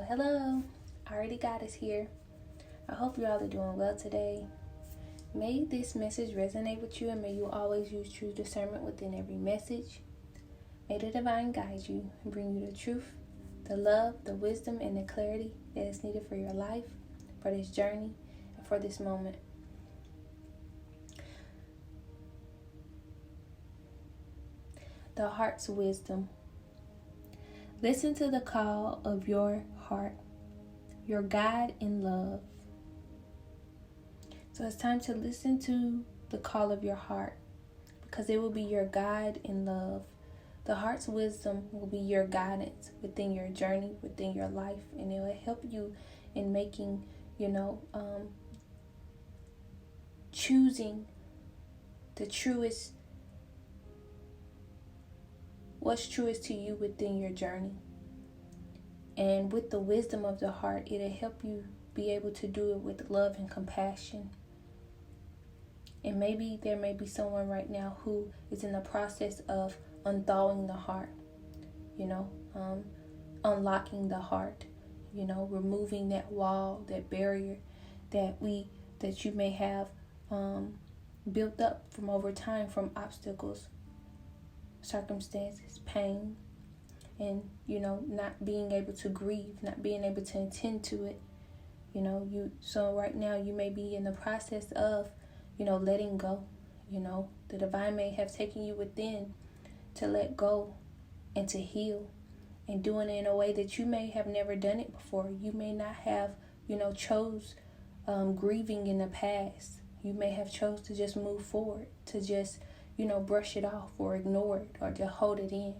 Hello. I already got us here. I hope you all are doing well today. May this message resonate with you and may you always use true discernment within every message. May the divine guide you and bring you the truth, the love, the wisdom, and the clarity that is needed for your life, for this journey, and for this moment. The heart's wisdom. Listen to the call of your heart, your guide in love. So it's time to listen to the call of your heart because it will be your guide in love. The heart's wisdom will be your guidance within your journey, within your life, and it will help you in making, choosing the truest, what's truest to you within your journey. And with the wisdom of the heart, it'll help you be able to do it with love and compassion. And maybe there may be someone right now who is in the process of unthawing the heart, unlocking the heart, removing that wall, that barrier that you may have built up from over time from obstacles, circumstances, pain, and not being able to grieve, not being able to attend to it. So right now you may be in the process of letting go. The divine may have taken you within to let go and to heal, and doing it in a way that you may have never done it before. You may not have chose grieving in the past. You may have chose to just move forward, to just brush it off or ignore it or to hold it in.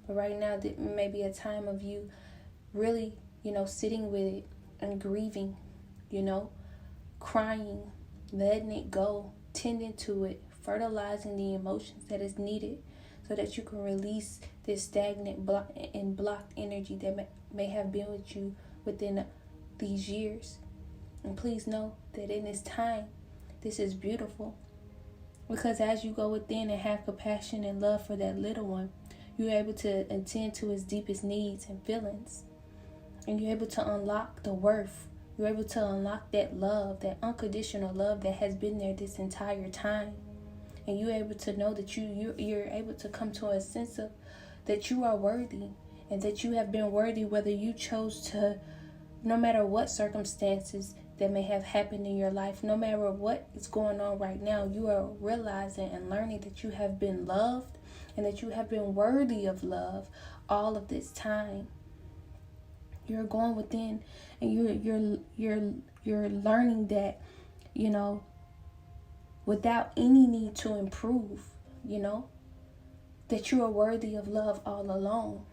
But right now, there may be a time of you really, sitting with it and grieving, crying, letting it go, tending to it, fertilizing the emotions that is needed so that you can release this stagnant and blocked energy that may have been with you within these years. And please know that in this time, this is beautiful. Because as you go within and have compassion and love for that little one, you're able to attend to his deepest needs and feelings. And you're able to unlock the worth. You're able to unlock that love, that unconditional love that has been there this entire time. And you're able to know that you're able to come to a sense of that you are worthy. And that you have been worthy whether you chose to, no matter what circumstances that may have happened in your life, no matter what is going on right now, you are realizing and learning that you have been loved and that you have been worthy of love all of this time. You're going within and you're learning that, without any need to improve, that you are worthy of love all along.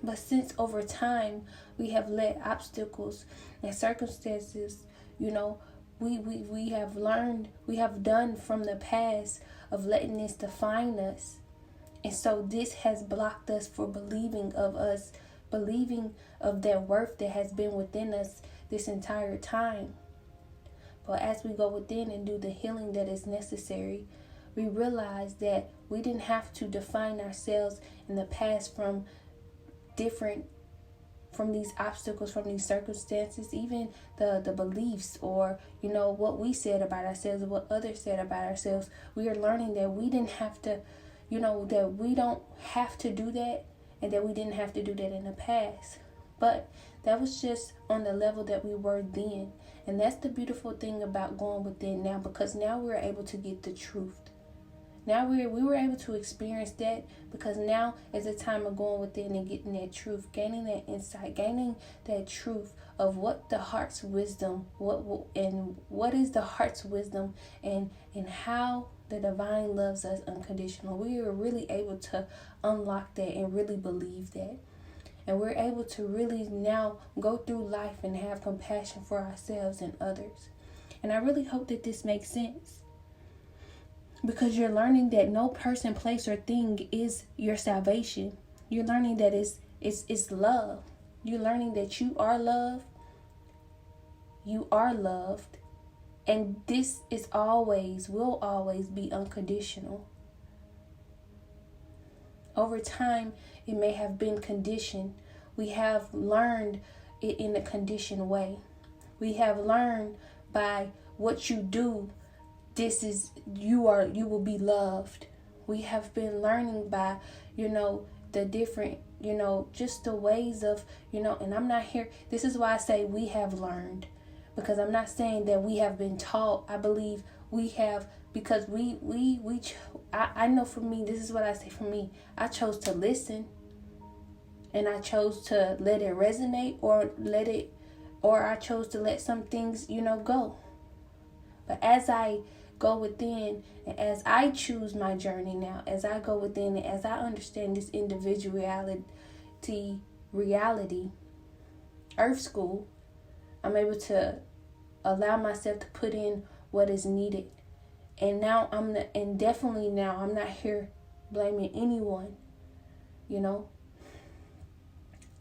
But since over time we have let obstacles and circumstances, we have learned, we have done from the past of letting this define us. And so this has blocked us for believing of that worth that has been within us this entire time. But as we go within and do the healing that is necessary, we realize that we didn't have to define ourselves in the past from these obstacles, from these circumstances, even the beliefs or what we said about ourselves or what others said about ourselves. We are learning that we didn't have to, that we don't have to do that, and that we didn't have to do that in the past. But that was just on the level that we were then. And that's the beautiful thing about going within now, because now we're able to get the truth. Now we were able to experience that because now is the time of going within and getting that truth, gaining that insight, gaining that truth of what the heart's wisdom, what is the heart's wisdom, and how the divine loves us unconditional. We are really able to unlock that and really believe that. And we're able to really now go through life and have compassion for ourselves and others. And I really hope that this makes sense. Because you're learning that no person, place, or thing is your salvation. You're learning that it's love. You're learning that you are loved. You are loved. And this will always be unconditional. Over time, it may have been conditioned. We have learned it in a conditioned way. We have learned by what you do, you will be loved. We have been learning by, the different, just the ways of, and I'm not here. This is why I say we have learned, because I'm not saying that we have been taught. I believe we have, because I know for me, this is what I say for me. I chose to listen, and I chose to let it resonate, or I chose to let some things, go. But as I go within, and as I choose my journey now, as I go within, and as I understand this individuality reality, earth school, I'm able to allow myself to put in what is needed. And now definitely now I'm not here blaming anyone.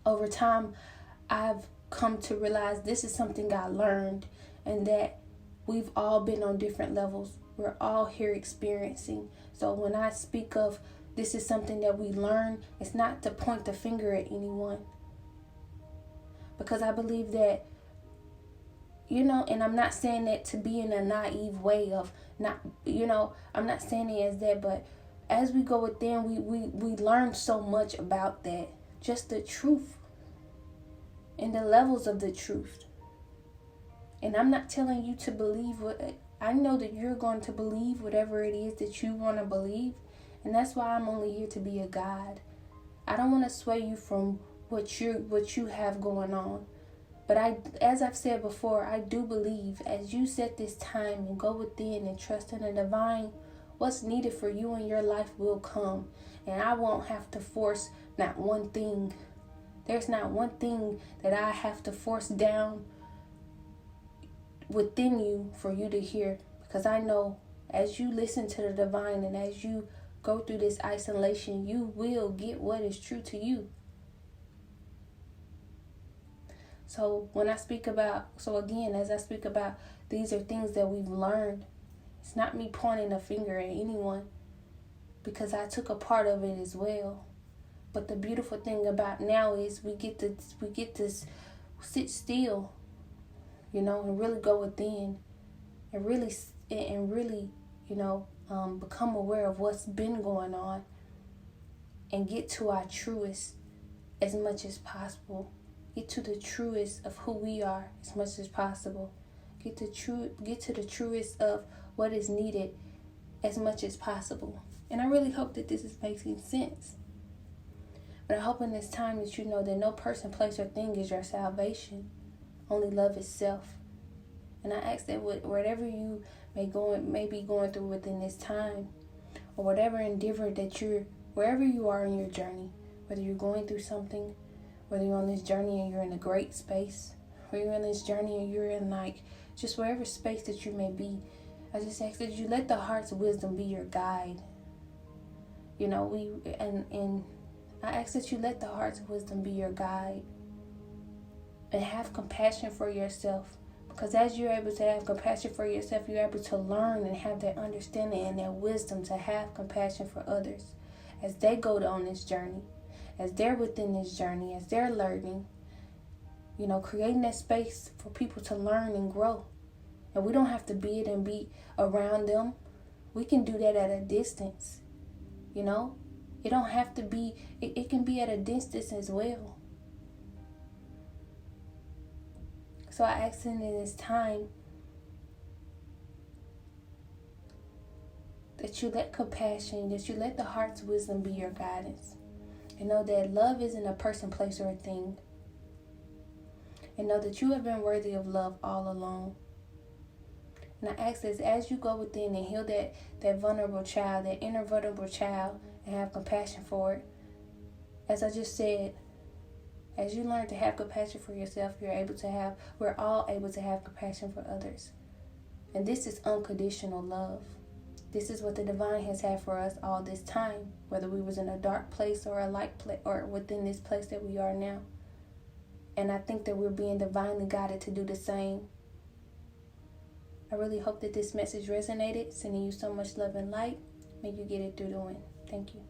Over time, I've come to realize this is something I learned, and that we've all been on different levels. We're all here experiencing. So when I speak of this is something that we learn, it's not to point the finger at anyone. Because I believe that, and I'm not saying that to be in a naive way of not, I'm not saying it as that, but as we go within, we learn so much about that. Just the truth and the levels of the truth. And I'm not telling you to believe I know that you're going to believe whatever it is that you want to believe. And that's why I'm only here to be a guide. I don't want to sway you from what you have going on. But as I've said before, I do believe as you set this time and go within and trust in the divine, what's needed for you in your life will come. And I won't have to force not one thing. There's not one thing that I have to force down within you for you to hear. Because I know as you listen to the divine and as you go through this isolation, you will get what is true to you. So as I speak about these are things that we've learned, it's not me pointing a finger at anyone, because I took a part of it as well. But the beautiful thing about now is we get to sit still, and really go within, and really, become aware of what's been going on, and get to our truest as much as possible. Get to the truest of who we are as much as possible. Get to the truest of what is needed as much as possible. And I really hope that this is making sense. But I hope in this time that you know that no person, place, or thing is your salvation. Only love is self. And I ask that whatever you may be going through within this time, or whatever endeavor that wherever you are in your journey, whether you're going through something, whether you're on this journey and you're in a great space, or you're in this journey and you're in just wherever space that you may be, I just ask that you let the heart's wisdom be your guide. And I ask that you let the heart's wisdom be your guide, and have compassion for yourself. Because as you're able to have compassion for yourself, you're able to learn and have that understanding and that wisdom to have compassion for others as they go on this journey, as they're within this journey, as they're learning, creating that space for people to learn and grow. And we don't have to be around them. We can do that at a distance, It don't have to be, it can be at a distance as well. So I ask in this time that you let compassion, that you let the heart's wisdom be your guidance. And know that love isn't a person, place, or a thing. And know that you have been worthy of love all along. And I ask this as you go within and heal that vulnerable child, that inner vulnerable child, and have compassion for it. As I just said, as you learn to have compassion for yourself, we're all able to have compassion for others. And this is unconditional love. This is what the divine has had for us all this time, whether we was in a dark place or a light place, or within this place that we are now. And I think that we're being divinely guided to do the same. I really hope that this message resonated. Sending you so much love and light. May you get it through the wind. Thank you.